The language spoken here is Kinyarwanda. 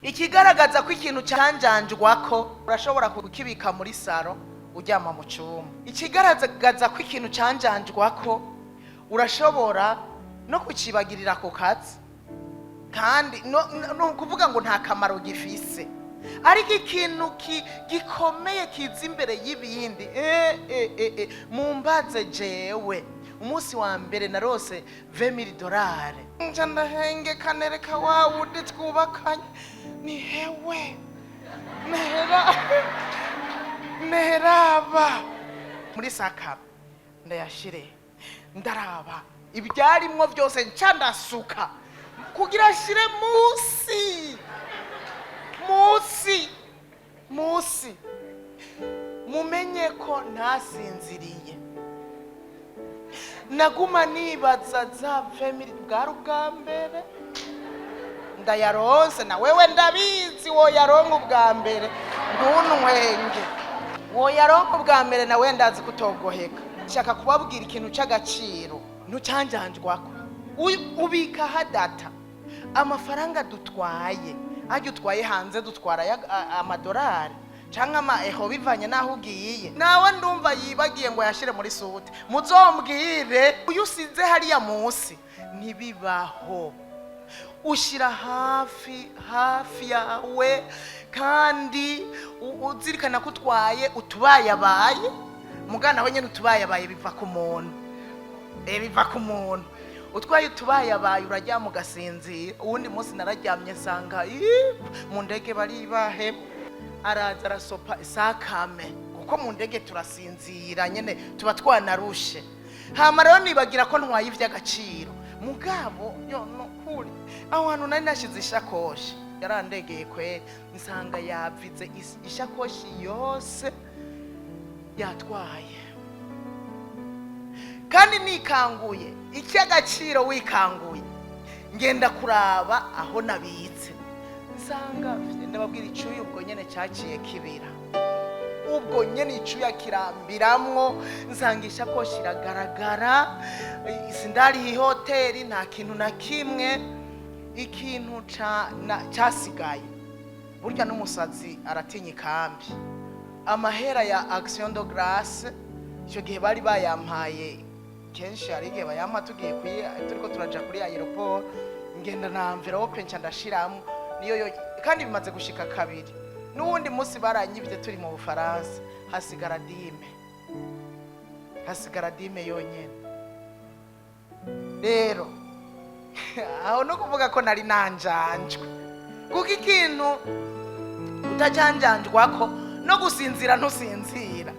Ikigaragaza ko ikintu cyanjanjwako urashobora kukibika muri saro uryama mu cyumba. Ikigaragaza ko ikintu cyanjanjwako urashobora no kucibagirira ku kazi, kandi no kuvuga ngo nta kamaro gifise, ariko ikintu gikomeye kiza imbere y'ibindi. Mumbaze jewe umunsi wa mbere narose $20,000 nja ndahengeka nereka wa wundi twubakanye ni hewe neraba muri sakaba ndayashire ndaraba ibyarimwo byose nca ndasuka kugira ashire musi mumenye ko ntasinziriye. Naguma nibaza za family bwari ubwa mbere ndayaronse, na wewe ndabizi wo yaronka ubwa mbere ntunwenge, wo yaronka ubwa mbere nawe ndazi kutogoheka. Nshaka kubabwira ikintu cy'agaciro ntucyanjanjwako. Ubika hadata amafaranga dutwaye, ajya utwaye hanze dutwara $1 canke eho bivanye naho ugiye. Nawe ndumva yibagiye ngo yashire muri sute, muzombwire uyu usize hariya munsi ntibibaho. Ushira hafi yawe kandi uzirikana ko utwaye utubayabaye. Mugana we nyene utubayabaye biva ku muntu, utwaye utubayabaye urajya mu gasinzira. Uwundi munsi nararyamye sanga mu ndege baribahe, araza arasopa isakame kuko mu ndege turasinzira nyene tuba twanarushe. Hama rero nibagira ko ntwaye ivy'agaciro, mugabo no kuri aho hantu nari nashize ishakoshi yarandegeye kweri, nsanga yavize ishakoshi yose yatwaye. Kandi nikanguye icy'agaciro, wikanguye ngenda kuraba aho nabitse, nsanga ndababwira icyuya ubwo nyene cyaciye kibira, ubwo nyene icyuya kirambiramwo. Nsanga ishakoshi iragaragara, sindari hoteli, nta kintu na kimwe. Ikintu cyasigaye burya n'umusazi aratinya ikambi. Amahera ya Action de Grâce icyo gihe bari bayampaye kenshi, hari igihe bayampa tugiye turiko turaja kuri aeroport, ngenda na envelope nca ndashiramo niyo kandi bimaze gushika kabiri. N'uwundi munsi baranyivye turi mu Bufaransa, hasigara dime yonyene. Rero aho no kuvuga ko nari nanjanjwe, kuko ikintu utajanjanjwako no gusinzira ntusinzira.